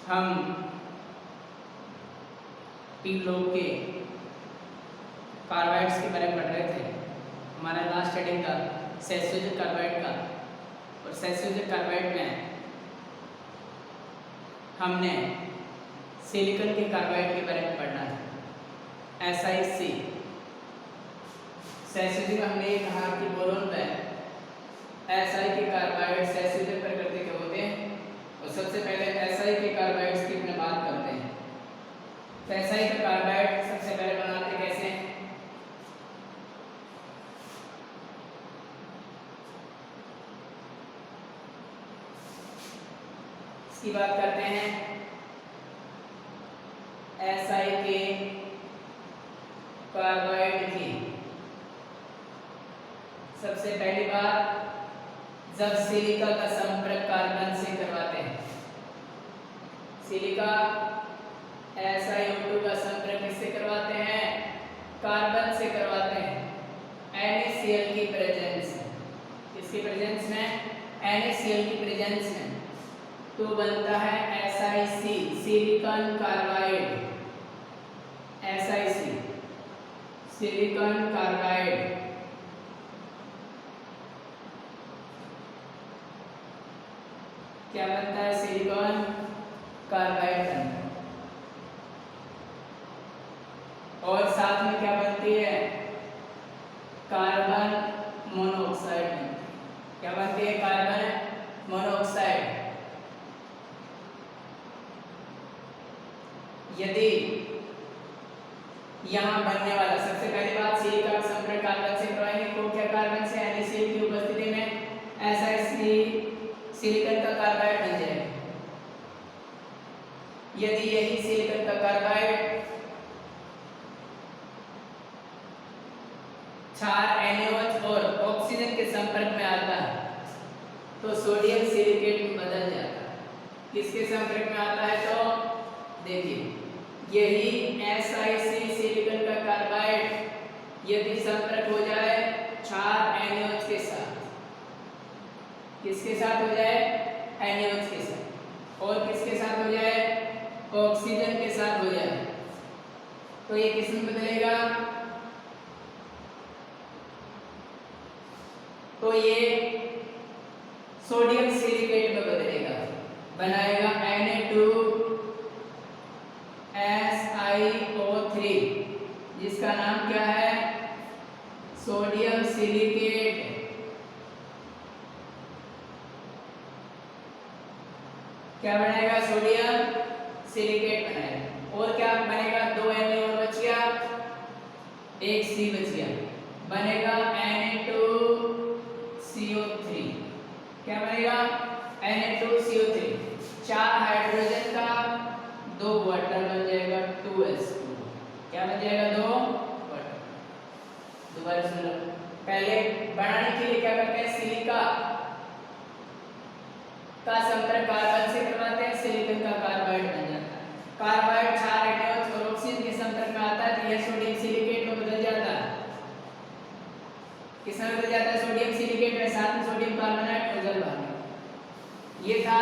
हम तीन लोग के कार्बाइड्स के बारे में पढ़ रहे थे। हमारा लास्ट हेडिंग था सैचुरेटेड कार्बाइड का, और सैचुरेटेड कार्बाइड में हमने सिलिकॉन के कार्बाइड के बारे में पढ़ना है, SiC। सैचुरेटेड में हमने ये कहा कि बोरोन में Si के कार्बाइड सैचुरेटेड प्रकृति के होते हैं, और सबसे पहले Si के कार्बाइड्स की अपने बात करते हैं। तो Si का कार्बाइड सबसे पहले बनाते कैसे हैं? इसकी बात करते हैं Si के कार्बाइड की। सबसे पहली बात, जब सिलिका का संपर्क कार्बन से करवाते हैं, सिलिका SiO2 का संपर्क किससे करवाते हैं? कार्बन से करवाते हैं, NaCl की प्रेजेंस में। किसकी प्रेजेंस में? NaCl की प्रेजेंस में। तो बनता है SiC, silicon carbide. SiC, silicon carbide. क्या बनता है? सिलिकॉन कार्बाइड बनता है। और साथ में क्या बनती है? Carbon monoxide. क्या बनती है? Carbon monoxide. यदि यहां बनने वाला, सबसे पहली बात, सिलिका का संपर्क कार्बन से करवाएंगे, तो क्या कार्बन से NaCl की उपस्थिति में SiC सिलिकॉन का कार्बाइड बन जाएगा। यदि यही सिलिकॉन का कार्बाइड 4 NaOH और ऑक्सीजन के संपर्क में आता है तो सोडियम सिलिकेट में बदल जाता है। किसके संपर्क में आता है? तो देखिए, यही SiC सिलिकॉन का कार्बाइड यदि संपर्क हो जाए 4 NaOH के साथ, किसके साथ हो जाए? NaOH के साथ। और किसके साथ हो जाए? ऑक्सीजन के साथ हो जाए, तो ये किस में बदलेगा? तो ये सोडियम सिलिकेट में बदलेगा, बनाएगा Na2SiO3, जिसका नाम क्या है? Sodium silicate. क्या बनाएगा? सोडियम सिलिकेट बनाएगा। और क्या बनेगा? 2 Na और बच गया, एक C बच गया, बनेगा Na2CO3। क्या बनेगा? Na2CO3। 4 हाइड्रोजन का 2 वाटर बन जाएगा, 2s2। क्या बन जाएगा? 2 वाटर। दोबारा सुन लो, पहले बनाने के लिए क्या करते हैं? सिलिका का संपर्क कार्बन से करवाते हैं, सिलिकॉन का कार्बाइड बन जाता है। कार्बाइड 4 NaOH और ऑक्सीजन के संपर्क में आता है तो यह सोडियम सिलिकेट में बदल जाता है। किसमें बदल जाता है? सोडियम सिलिकेट में, साथ में सोडियम कार्बोनेट और जल भाग। ये था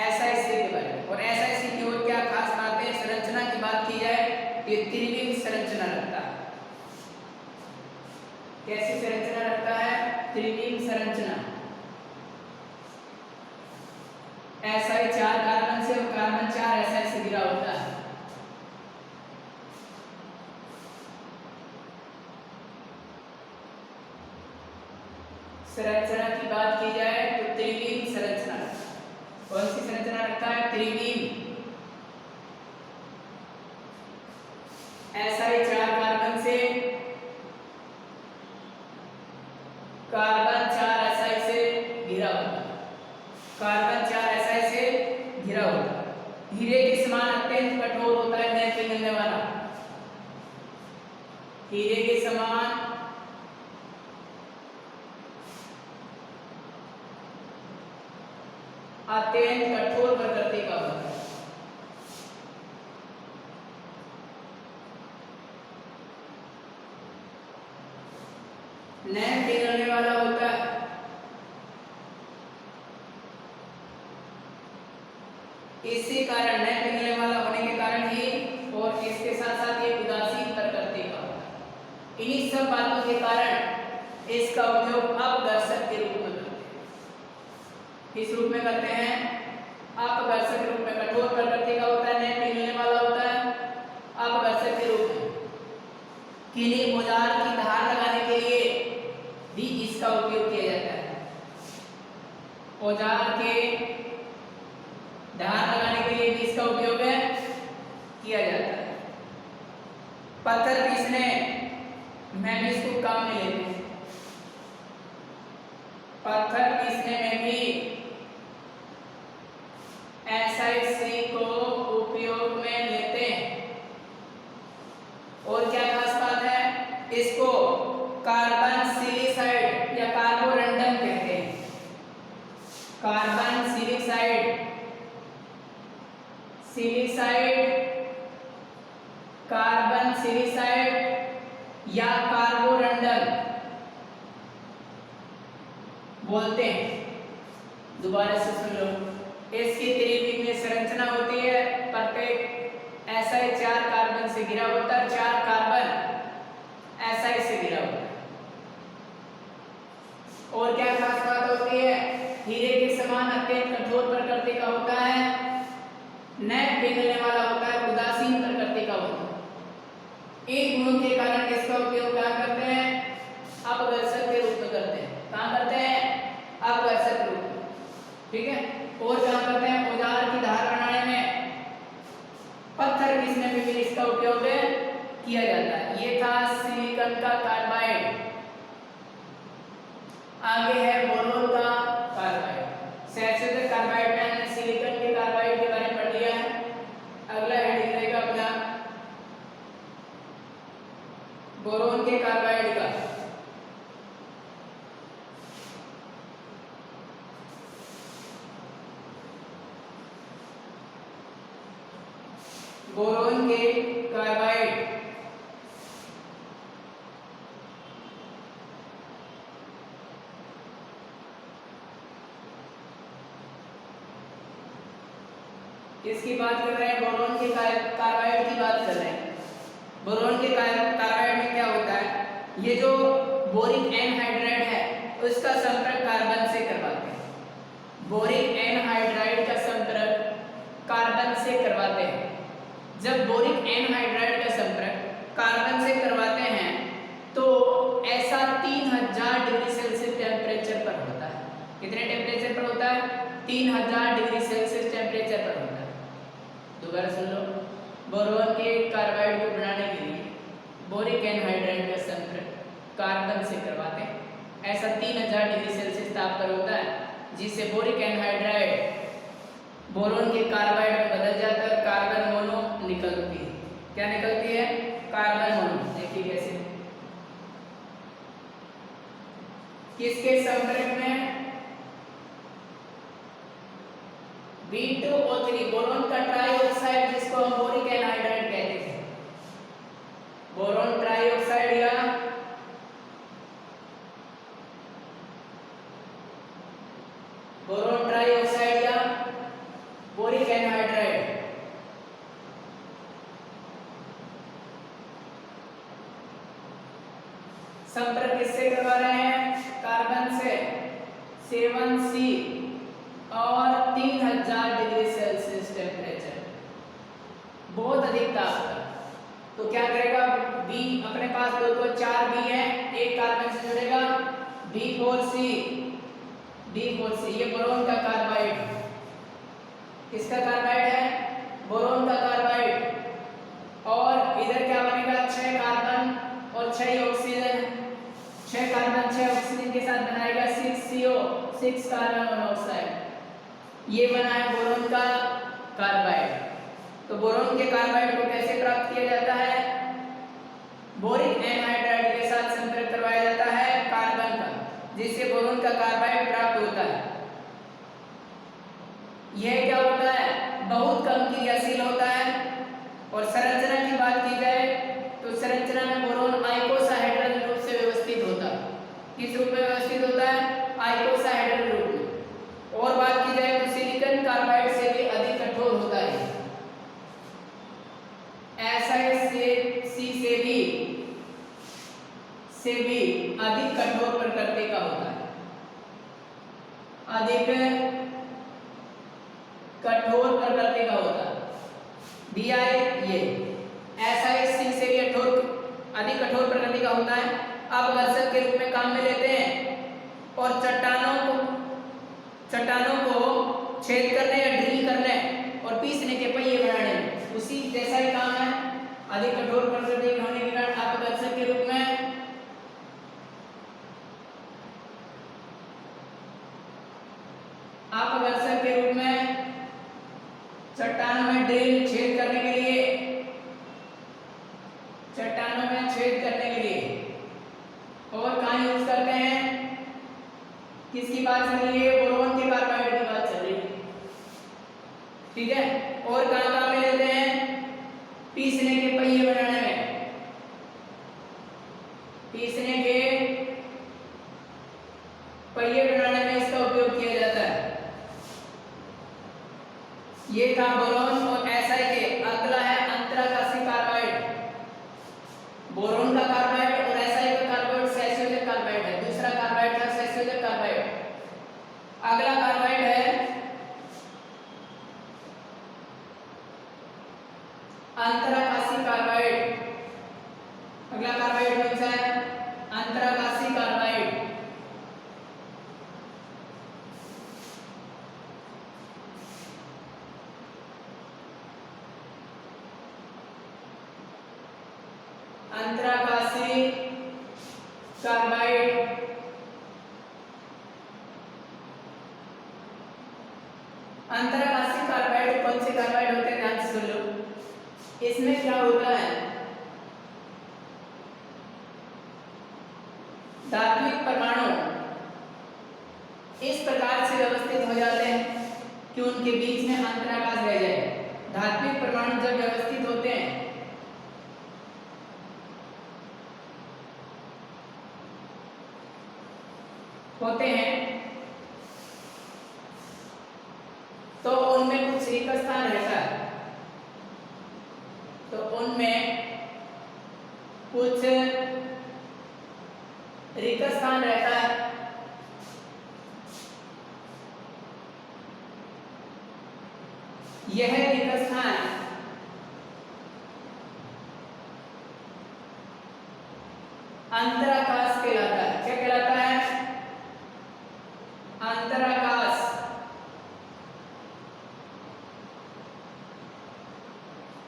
SiC के बारे में। और SiC की और क्या खास बातें? संरचना की बात की जाए, ये त्रिविम संरचना रखता है। कैसी संरचना रखता है? त्रिविम संरचना। Si 4 कार्बन से और कार्बन 4 Si से घिरा होता है। संरचना की बात की जाए तो त्रिविम संरचना। कौन सी संरचना रखता है? त्रिविम। Si 4 कार्बन से, कार्बन 4 Si से घिरा होता है। कार्बन 4 Si से घिरा होता है। हीरे के समान अत्यंत कठोर होता है, न पिघलने वाला। हीरे के समान अत्यंत कठोर प्रकृति का होता है। न पिघलने वाला होता है। इसी कारण न पिघलने वाला होने के कारण ही और इसके साथ साथ ये उदासीन प्रकृति का होता है। इन्हीं सब बातों के कारण इसका उपयोग अपघर्षक के रूप में करते हैं। किस रूप में करते हैं? अपघर्षक के रूप में। कठोर प्रकृति का होता है, न पिघलने वाला होता है, अपघर्षक के रूप में। किन्हीं औजार की धार लगाने के लिए भी इसका उपयोग किया जाता है। औजार के धार लगाने के लिए भी इसका उपयोग किया जाता है। पत्थर पीसने में भी इसको काम में लेते हैं। पत्थर पीसने में भी SiC को उपयोग में लेते हैं। और क्या खास बात है? इसको कार्बन सिलिसाइड या कार्बोरंडम कहते हैं। कार्बन सिलिसाइड, कार्बन सिलिसाइड या कार्बोरंडम बोलते हैं। दोबारा से सुन लो। इसकी त्रिविमीय संरचना होती है। प्रत्येक SI 4 कार्बन से घिरा होता है, 4 कार्बन SI से घिरा होता है। और क्या खास बात होती है? हीरे के समान अत्यंत कठोर प्रकृति का होता है, न पिघलने वाला होता है, उदासीन प्रकृति का होता है। इन गुणों के कारण इसका उपयोग क्या करते हैं? अपघर्षक के रूप में करते हैं। कहाँ करते हैं? अपघर्षक के रूप में। ठीक है। और क्या करते हैं? औजार की धार बनाने में, पत्थर पीसने में भी इसका उपयोग किया जाता है। ये था सिलिकॉन का कार्बाइड। आगे है बोरोन का कार्बाइड। सैचुरेटेड कार्बाइड में हमने सिलिकॉन के कार्बाइड के बारे में पढ़ लिया है। अगला हेडिंग रहेगा अपना बोरोन के कार्बाइड का। बोरोन के कार्बाइड इसकी बात कर रहे हैं। बोरोन के कार्बाइड की बात कर रहे हैं। बोरोन के कार्बाइड में क्या होता है? ये जो बोरिक एनहाइड्राइड है उसका संपर्क कार्बन से करवाते हैं। बोरिक एनहाइड्राइड का संपर्क कार्बन से करवाते हैं। जब बोरिक एनहाइड्राइड का संपर्क कार्बन से करवाते हैं तो ऐसा 3000 डिग्री सेल्सियस टेम्परेचर पर होता है। कितने टेम्परेचर पर होता है? 3000 डिग्री सेल्सियस टेम्परेचर पर होता है। दोबारा सुन लो। बोरोन के कार्बाइड को बनाने के लिए बोरिक एनहाइड्राइड का संपर्क कार्बन से करवाते हैं। ऐसा 3000 डिग्री सेल्सियस ताप पर होता है, जिससे बोरिक एनहाइड्राइड बोरोन के कार्बाइड में बदल जाता है। कार्बन मोनो निकलती है। क्या निकलती है? Carbon mono. देखिए कैसे। किसके संपर्क में? B2O3 बोरोन का ट्राइऑक्साइड, जिसको हम बोरिक एनहाइड्राइड कहते थे। बोरोन ट्राइऑक्साइड या बोरोन ट्राइऑक्साइड या बोरिक एनहाइड्राइड संपर्क किससे करवा रहे हैं? कार्बन से। 7C और 3000 डिग्री सेल्सियस टेम्परेचर, बहुत अधिक तापमान। तो क्या करेगा? B अपने पास दो 4 B है, एक कार्बन से जुड़ेगा, B4C। ये बोरोन का कार्बाइड। किसका कार्बाइड है? बोरोन का कार्बाइड। और इधर क्या बनेगा? 6 कार्बन और 6 ऑक्सीजन। 6 कार्बन 6 ऑक्सीजन के साथ बनाएगा 6CO, 6 कार्बन मोनोऑक्साइड। ये बना है बोरोन का कार्बाइड। तो बोरोन के कार्बाइड को कैसे प्राप्त किया जाता है? बोरिक एनहाइड्राइड के साथ संपर्क करवाया जाता है कार्बन का, जिससे बोरोन का कार्बाइड प्राप्त होता है। यह क्या होता है? बहुत कम क्रियाशील होता है। और संरचना की बात की जाए तो संरचना में बोरोन आइकोसाहेड्रल रूप से व्यवस्थित होता है। किस रूप में व्यवस्थित होता है? आइकोसाहेड्रल रूप में। और बात की जाए तो सिलिकॉन कार्बाइड से भी अधिक कठोर अधिक कठोर प्रकृति का होता है, अधिक कठोर प्रकृति का होता है। Bi ये SiC से भी अधिक कठोर प्रकृति का होता है। अब घर्षक के रूप में काम में लेते हैं और चट्टानों को छेद करने या ड्रिल करने और पीसने के पहिए बनाने में उसी जैसा ही काम है। अधिक कठोर प्रकृति के होने के कारण अपघर्षक के रूप में चट्टानों में ड्रिल छेद करने के लिए, चट्टानों में छेद करने के लिए और कहाँ यूज करते हैं, किसकी बात चल रही है, बोरोन के कार्बाइड की बात चल रही है, ठीक है। और कहाँ में लेते हैं, पीसने के पहिए बनाने में, पीसने के पहिए बनाने में इसका उपयोग किया जाता है। ये था बोरोन और SI के। अगला है अंतराकाशी कार्बाइड। बोरोन का कार्बाइड और SI का कार्बाइड सेस्योलिक कार्बाइड है। दूसरा कार्बाइड था सेस्योलिक कार्बाइड। अगला कार्बाइड है अंतराकाशी कार्बाइड। अगला कार्बाइड कौन सा है, अंतराकाशी कार्बाइड। अंतराकाशी कार्बाइड अंतराकाशी कार्बाइड कौन से कार्बाइड होते हैं, ध्यान से सुन लो। इसमें क्या होता है, धात्विक परमाणु इस प्रकार से व्यवस्थित हो जाते हैं कि उनके बीच में अंतराकाश रह जाए। धात्विक परमाणु जब व्यवस्थित होते हैं तो उनमें कुछ रिक्त स्थान रहता है, तो उनमें कुछ रिक्त स्थान रहता है। यह रिक्त स्थान अंतराकाश कहलाता है। क्या कहलाता है, अंतराकाश।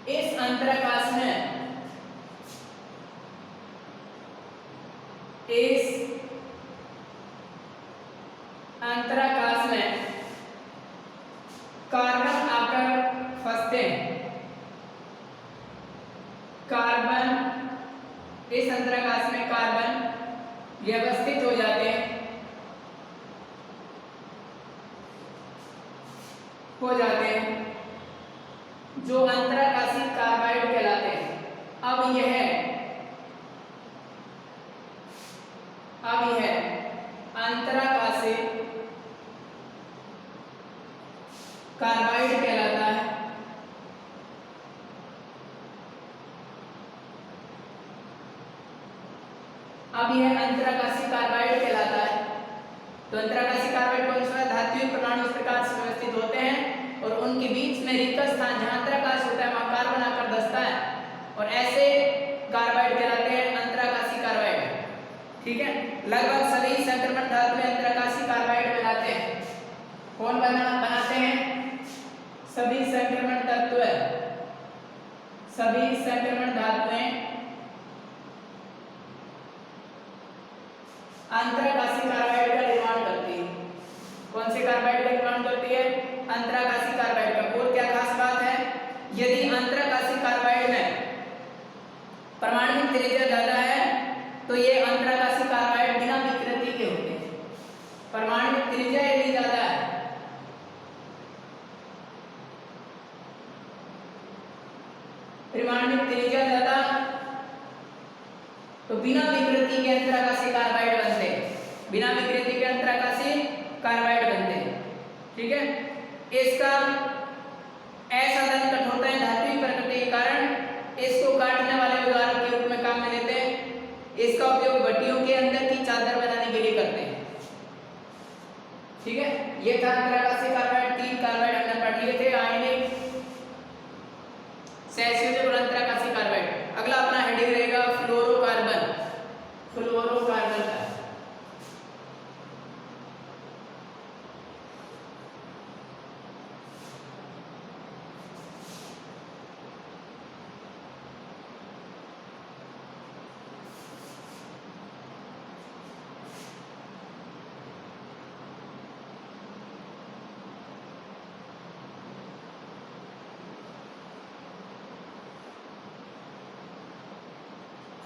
इस अंतराकाश में कार्बन आकर फंसते हैं। कार्बन, इस अंतराकाश में कार्बन व्यवस्थित हो जाते हैं, जो अंतराकाशी कार्बाइड कहलाते हैं। अब यह अंतराकाशी कार्बाइड कहलाता है। अब यह अंतराकाशी कार्बाइड कहलाता है। तो अंतराकाशी कार्बाइड कौन सा है, धात्विक परमाणु इस प्रकार से व्यवस्थित होते हैं और उनके बीच में रिक्त स्थान जहां अंतराकाश होता है वहां कार्बन आकर धंसता है और ऐसे कार्बाइड कहलाते हैं अंतराकाशी कार्बाइड, ठीक है। लगभग सभी संक्रमण धातु में अंतराकाशी कार्बाइड बनाते हैं। कौन बनाते हैं, सभी संक्रमण तत्व, सभी संक्रमण धातुएं अंतराकाशी कार्बाइड का निर्माण करती है। कौन से कार्बाइड का निर्माण करती है, अंतराकाशी कार्बाइड का। और क्या खास बात है, यदि अंतराकाशी कार्बाइड में परमाणु त्रिज्या ज्यादा है तो ये अंतराकाशी कार्बाइड बिना विकृति के होते हैं। परमाणु त्रिज्या यदि ज्यादा है परमाणु त्रिज्या ज्यादा तो बिना विकृति के अंतराकाशी कार्बाइड बनते हैं, बिना विकृति के अंतराकाशी कार्बाइड बनते हैं, ठीक है। इसका असाधारण कठोरता है धात्विक प्रकृति के कारण इसको काटने वाले औजार के रूप में काम में लेते हैं। इसका उपयोग भट्टियों के अंदर की ठीक है, ये था अंतराकाशीय कार्बाइड। 3 कार्बाइड हमने पढ़ लिए थे, आयनिक, सहसंयोजक और अंतराकाशीय कार्बाइड। अगला अपना हेडिंग रहेगा फ्लोरोकार्बन। फ्लोरोकार्बन का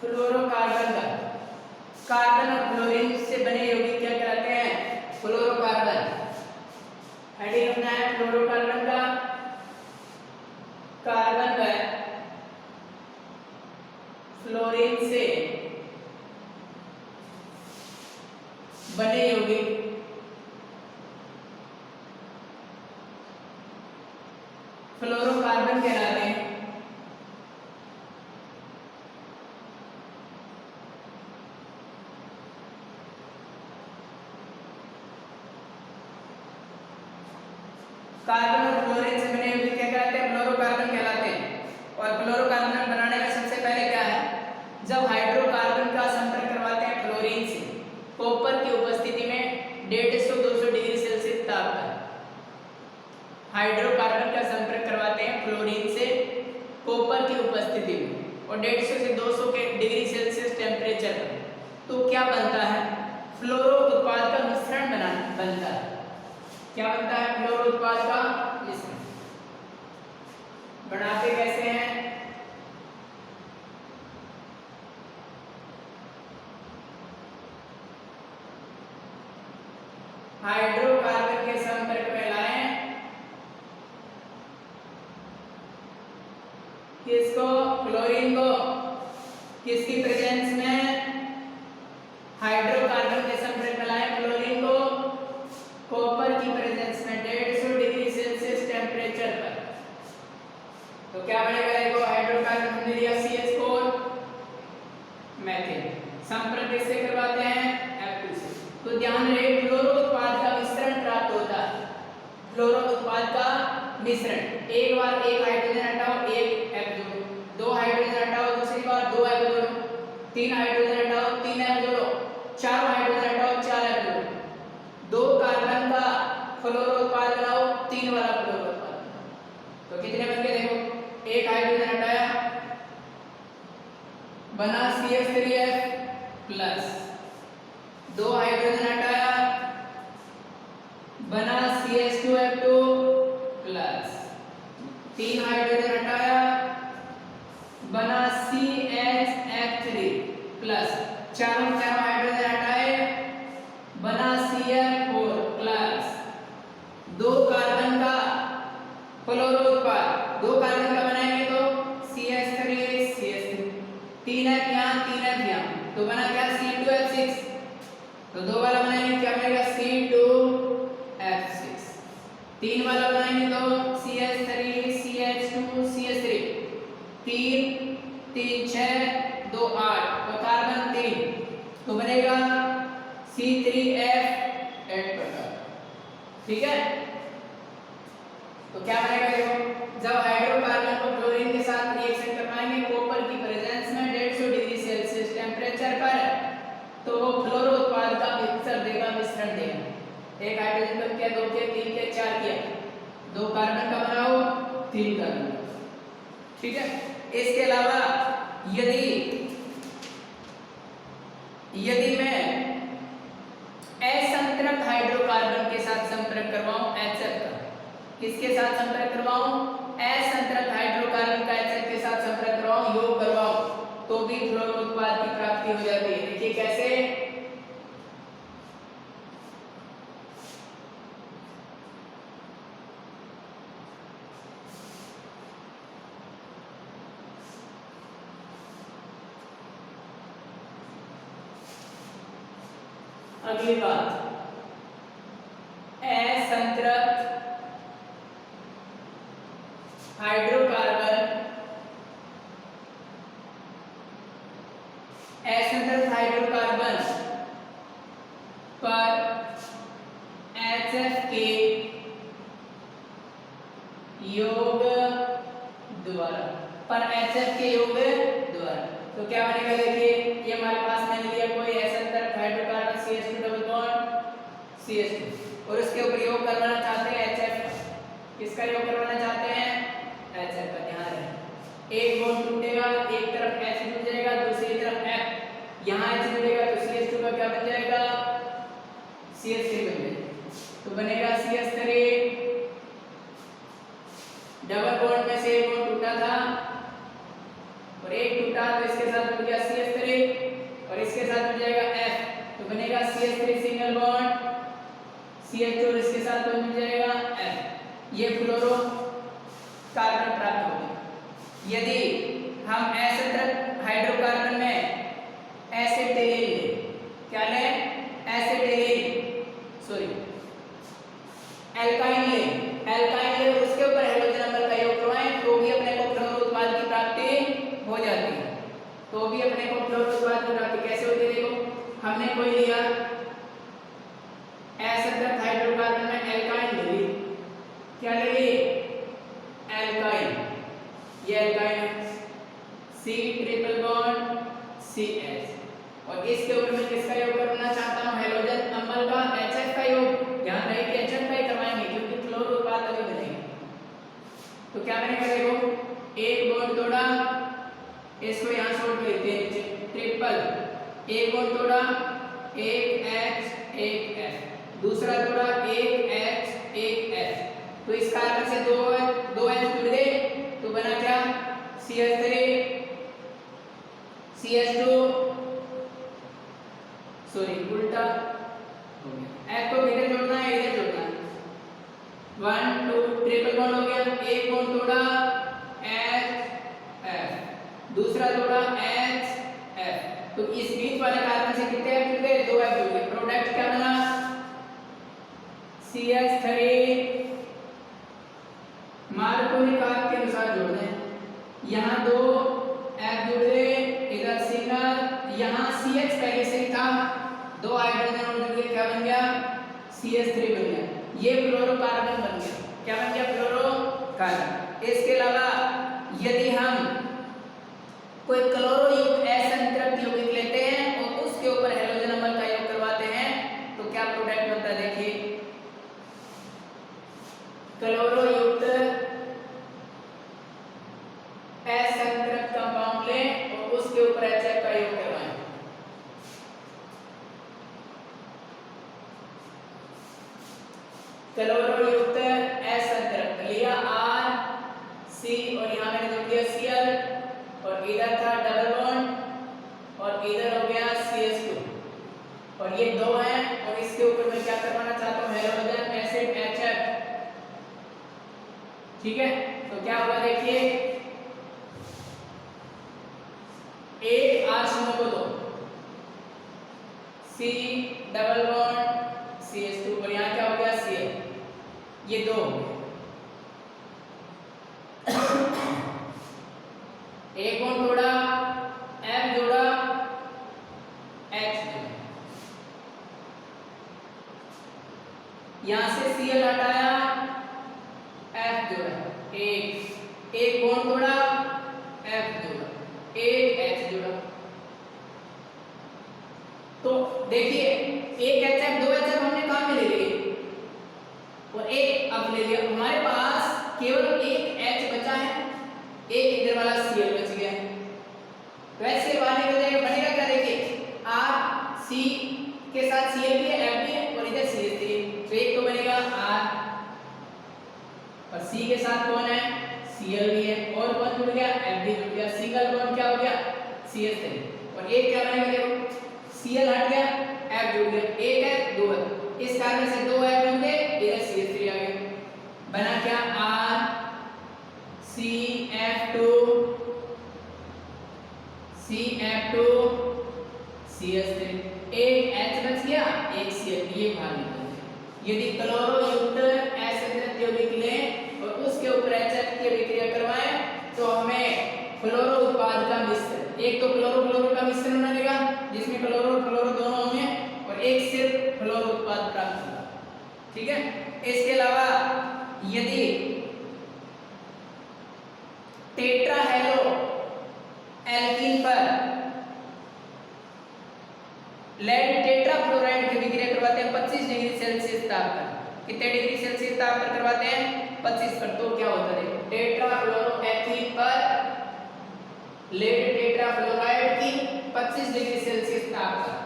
फ्लोरोकार्बन का कार्बन और क्लोरीन से बने यौगिक क्या कहलाते हैं? फ्लोरोकार्बन। हेडिंग अपना है फ्लोरोकार्बन का, कार्बन व फ्लोरीन से बने यौगिक फ्लोरोकार्बन कहलाते हैं। कार्बन और क्लोरीन से बने यौगिक क्या कहलाते हैं? फ्लोरोकार्बन कहलाते हैं। और फ्लोरोकार्बन बनाने में सबसे पहले क्या है, जब हाइड्रोकार्बन का संपर्क करवाते हैं फ्लोरीन से कॉपर की उपस्थिति में 150-200 डिग्री सेल्सियस ताप पर, हाइड्रोकार्बन का संपर्क करवाते हैं फ्लोरीन से कॉपर की उपस्थिति में और 150 से 200 के डिग्री सेल्सियस टेम्परेचर पर, तो क्या बनता है? फ्लोरो उत्पाद का मिश्रण बनता है। क्या बनता है? फ्लोरो उत्पाद का मिश्रण। बनाते कैसे हैं? हाइड्रोकार्बन के संपर्क में लाएं किसको? क्लोरीन को। किसकी प्रेजेंस में? हाइड्रोकार्बन के संपर्क में लाएं क्लोरीन को कॉपर की प्रेजेंस में 150 डिग्री सेल्सियस टेम्परेचर पर, तो क्या बनेगा? देखो हाइड्रोकार्बन हमने लिया CH4 मेथेन, संपर्क किससे करवाते हैं? F2 से। तो ध्यान रहे फ्लोरो उत्पाद का मिश्रण प्राप्त होता है। फ्लोरो उत्पाद का मिश्रण, एक बार एक हाइड्रोजन हटाओ, एक F जोड़ो, 2 हाइड्रोजन हटाओ, दूसरी बार 2 F जोड़ो, 3 हाइड्रोजन हटाओ, 3 F जोड़ो, 4 हाइड्रोजन हटाओ, 4 F जोड़ो, 2 कार्बन का फ्लोरो उत्पाद बनाओ, 3 वाला फ्लोरो उत्पाद। तो कितने बन गए? देखो एक हाइड्रोजन हटाया, बना CH3F प्लस, 2 हाइड्रोजन हटाया, बना CH2F2 प्लस, 3 हाइड्रोजन हटाया, बना CHF3 प्लस, चारों हाइड्रोजन हटाए, बना CF4 प्लस, 2 कार्बन का फ्लोरो उत्पाद, 2 कार्बन का बनाएंगे तो CH3 3 F यहाँ, 3 F यहाँ, तो बना क्या? C2F6। तो 2 वाला बनाएंगे क्या बनेगा? C2F6। 3 वाला बनाएंगे तो CH3 CH2 CH3, 3 3 6 2 8, तो कार्बन 3, तो बनेगा C3F8 प्रकार। ठीक है, तो क्या बनेगा? देखो जब हाइड्रोकार्बन को क्लोरीन के साथ रिएक्शन करवाएंगे कॉपर की प्रेजेंस में 150 डिग्री सेल्सियस टेम्परेचर पर, तो वो फ्लोरो उत्पाद का मिक्सचर देगा, मिश्रण देगा। एक हाइड्रोजन कम किया, 2 किया, 3 किया, 4 किया, 2 कार्बन का बनाओ, 3 कार्बन। ठीक है, इसके अलावा यदि मैं असंतृप्त हाइड्रोकार्बन के साथ संपर्क करवाऊं, HF का, किसके साथ संपर्क करवाऊं? असंतृप्त हाइड्रोकार्बन का HF के साथ संपर्क करवाऊं, योग करवाऊं, तो भी फ्लोरो उत्पाद की प्राप्ति हो जाती है। देखिए कैसे? अगली बात, असंतृप्त हाइड्रोकार्बन, असंतृप्त हाइड्रोकार्बन पर HF क्या बनेगा देखिए, ये हमारे पास मैंने लिया कोई ऐसा तरह hydrocarbon CH2 double bond CH2 और उसके ऊपर योग करवाना चाहते हैं HF। किसका योग करवाना चाहते हैं? HF का। ध्यान रखें, एक बॉन्ड टूटेगा, एक तरफ H जुड़ जाएगा, दूसरी तरफ F, यहाँ H जुड़ेगा तो CH2 का क्या बन जाएगा? CH3 बन जाएगा। तो बनेगा CH3 डबल बॉन्ड में से एक बॉन्ड टूटा था और एक टूटा तो इसके साथ जुड़ गया CH3 और इसके साथ जुड़ जाएगा F, तो बनेगा CH3 सिंगल बॉन्ड CH2 और इसके साथ तो जुड़ जाएगा F। ये फ्लोरो कार्बन प्राप्त हो गया। यदि हम एसिड हाइड्रोकार्बन में एसिटिलीन ले, क्या ले? एसिटिलीन, सॉरी एल्काइन ले, एल्काइन ले उसके ऊपर हाइड्रोजन नंबर का योग करवाएं तो भी अपने को फ्लोरो उत्पाद की प्राप्ति हो जाती है। तो भी अपने को फ्लोरो उत्पाद की प्राप्ति कैसे होती है? देखो, हमने कोई लिया एसिड हाइड्रोकार्बन में एल्काइन ले ली, क्या ले ली? एल्काइन, ये एल्काइन है C ट्रिपल बॉन्ड CH और इसके ऊपर मैं किसका योग करना चाहता हूं? हाइड्रोजन अम्ल का HF का योग। ध्यान रहे कि HF का ही करवाएंगे क्योंकि फ्लोरो उत्पाद तभी बनेंगे। तो क्या बनेगा देखो, एक बॉन्ड तोड़ा, इसको यहां छोड़ लेते हैं नीचे, ट्रिपल, एक बॉन्ड तोड़ा, एक H एक F, दूसरा तोड़ा, एक H एक F, तो इस कार्बन से दो H जुड़ गए तो बना क्या? CH3 CH2, सॉरी उल्टा हो गया, F को किधर जोड़ना है? इधर जोड़ना है। 1 2 ट्रिपल बॉन्ड हो गया, एक बॉन्ड तोड़ा H F, दूसरा तोड़ा H F, तो इस बीच वाले कार्बन से कितने F जुड़ गए? 2 F जुड़ गए। प्रोडक्ट क्या बना? CH3 मार्कोनिकात के अनुसार जोड़ना है, यहाँ 2 F जुड़ गए, इधर सिंगल, यहाँ CH पहले से था, 2 हाइड्रोजन और जुड़ गए, क्या बन गया? CH3 बन गया। ये फ्लोरोकार्बन बन गया। क्या बन गया? फ्लोरोकार्बन। इसके अलावा यदि हम कोई क्लोरो युक्त असंतृप्त यौगिक लेते हैं और उसके ऊपर हैलोजन अम्ल का योग करवाते हैं तो क्या प्रोडक्ट बनता है? देखिए, क्लोरो युक्त असंतृप्त कंपाउंड लें और उसके ऊपर HF का योग करवाएं। क्लोरो युक्त असंतृप्त लिया RC और यहाँ मैंने जोड़ दिया Cl और इधर था डबल बॉन्ड और इधर हो गया CH2 और ये 2 हैं और इसके ऊपर मैं क्या करवाना चाहता हूँ? Hydrogen acid HF। ठीक है, तो क्या होगा देखिए, एक R को 2 C डबल बॉन्ड CH2 और यहाँ क्या हो गया? Cl, ये 2 एक बॉन्ड जोड़ा, F जोड़ा, H जोड़ा, यहां से Cl हटाया, F जोड़ा, एक बॉन्ड जोड़ा, F जोड़ा, एक H जोड़ा। तो देखिए, एक HF 2 HF हमने कहां में ले लिए और एक अब ले लिया, हमारे पास केवल एक H बचा है, एक इधर वाला Cl बच गया है। वैसे वाले का जाएगा बनेगा क्या? देखिए, R C के साथ Cl भी है, F भी है और इधर CH3, तो एक तो बनेगा R और C के साथ कौन है? Cl भी है और कौन जुड़ गया? F भी जुड़ गया, सिंगल बॉन्ड क्या हो गया? CH3 और एक क्या बनेगा? देखो, Cl हट गया, F जुड़ गया, एक है 2 है, इस कार्बन से 2 F जुड़ गए, इधर CH3 आ गया, बना क्या? R CF2 CF2 CH3, एक H बच गया, एक Cl, ये भाग निकल गया। यदि क्लोरो युक्त असंतृप्त यौगिक लें और उसके ऊपर HF की अभिक्रिया करवाएं तो हमें फ्लोरो उत्पाद का मिश्रण, एक तो क्लोरो क्लोरो का मिश्रण बनेगा जिसमें क्लोरो और फ्लोरो दोनों होंगे और एक सिर्फ फ्लोरो उत्पाद प्राप्त होगा। ठीक है, इसके अलावा यदि टेट्राहेलो एल्कीन पर लेड टेट्राफ्लोराइड की विक्रिया करवाते हैं 25 डिग्री सेल्सियस ताप पर। कितने डिग्री सेल्सियस ताप पर करवाते हैं? 25 पर। तो क्या होता है? टेट्राफ्लोरोएथीन पर लेड टेट्राफ्लोराइड की 25 डिग्री सेल्सियस ताप पर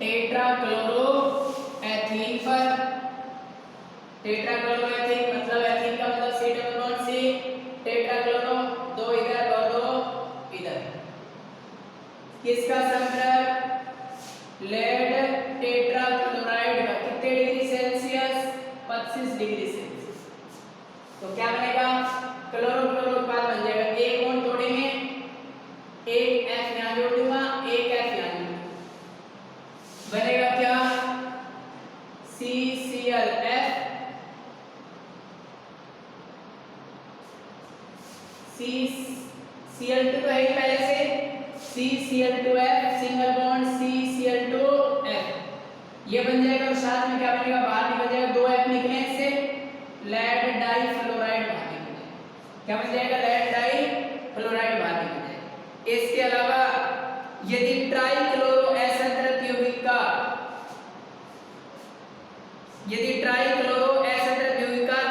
टेट्राक्लोरोएथीन पर, टेट्राक्लोरोएथीन मतलब एथीन का मतलब C डबल बॉन्ड C, टेट्राक्लोरो दो इधर और दो इधर। किसका संपर्क? लेड टेट्राक्लोराइड का। कितने डिग्री सेल्सियस? 25 degree Celsius. तो क्या बनेगा? क्लोरो क्लोरो उत्पाद बन जाएगा। एक बॉन्ड तोड़ेंगे, एक F यहां जोड़ दूंगा, एक F यहां जोड़ दूंगा, बनेगा क्या? CClF CCl2 तो है ही पहले से, CCl2F सिंगल बॉन्ड CCl2F ये बन जाएगा। और साथ में क्या बनेगा? बाहर निकल जाएगा, दो F निकले इससे, लेड डाइफ्लोराइड बाहर निकल जाएगा। क्या बन जाएगा? लेड डाइफ्लोराइड बाहर निकल जाएगा। इसके अलावा यदि ट्राइक्लोरो असंतृप्त यौगिक का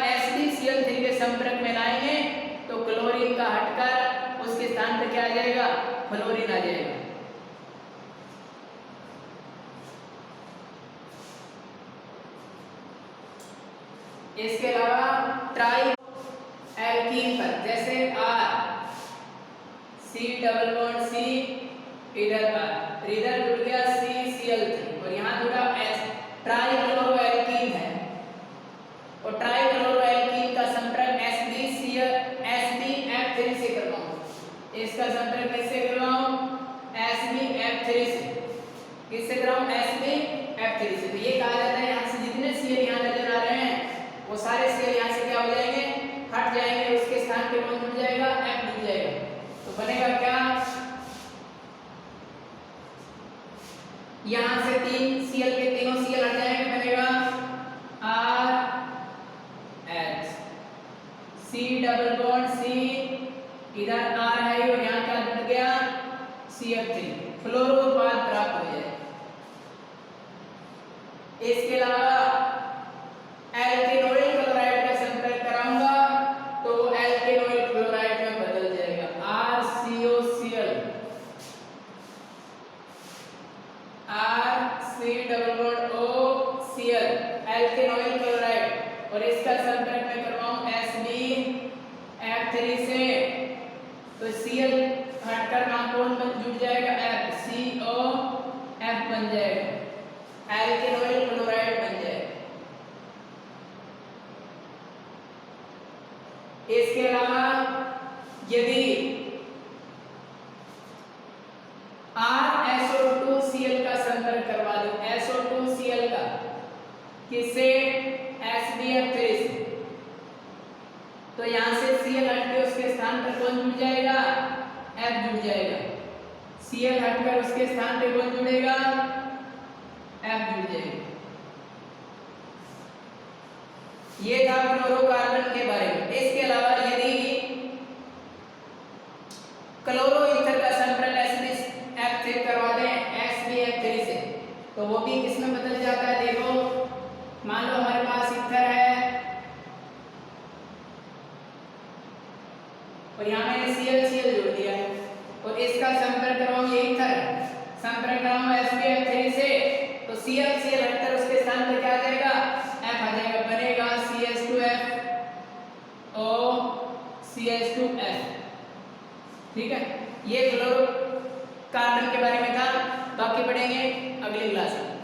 SDCl3 के संपर्क में लाएंगे तो क्लोरीन का हटकर उसके स्थान पर क्या आ जाएगा? फ्लोरीन आ जाएगा। इसके अलावा ट्राई एल्कीन पर जैसे R C double bond C इधर R इधर जुड़ गया CCl3 और यहाँ जुड़ा H, ट्राइक्लोरोएल्कीन है। और ट्राइक्लोरोएल्कीन का संपर्क SDF3 से करवाऊं। इसका संपर्क किससे करवाऊं? SDF3 से। किससे कराऊं? SDF3 से। तो ये कहा जाता है यहाँ से जितने Cl यहाँ नजर आ रहे हैं वो सारे Cl यहाँ से क्या हो जाएंगे? हट जाएंगे। उसके स्थान पे कौन जुड़ जाएगा? F जुड़ जाएगा। तो बनेगा क्या? यहाँ से तीन Cl के तीनों Cl हट जाएंगे, बनेगा RH C double bond C इधर R है और यहाँ क्या जुड़ गया? CF3 फ्लोरो उत्पाद प्राप्त हो जाए। इसके अलावा एल्केनोइल क्लोराइड का संपर्क कराऊंगा तो एल्केनोइल क्लोराइड में बदल जाएगा RCOCl RC double bond OCl alkanoyl chloride. और इसका संपर्क में करवाऊं SDF3 से तो Cl हटकर कौन जुड़ जाएगा? F COF बन जाएगा, एल्केनोइल क्लोराइड बन जाएगा। इसके अलावा यदि RSO2Cl का संपर्क करवा दूं, SO2Cl का किससे? SDF3 से, तो यहां से Cl हटकर उसके स्थान पर कौन जुड़ जाएगा? F जुड़ जाएगा। Cl हटकर उसके स्थान पर कौन जुड़ेगा? F जुड़ जाएगा। ये था क्लोरोकार्बन के बारे में। इसके अलावा यदि क्लोरो ईथर का संपर्क SDF3 करवा दें SDF3 से तो वो भी किसमें बदल जाता है? देखो, मान लो हमारे पास ईथर है और यहाँ मैंने Cl जोड़ दिया है और इसका संपर्क करवाऊं, ये ईथर संपर्क कराऊं SDF3 से तो Cl हटकर उसके स्थान पर क्या आ जाएगा? F आ जाएगा, बनेगा CH2F O CH2F। ठीक है, ये क्लोरोकार्बन के बारे में था। बाकी पढ़ेंगे अगली क्लास में।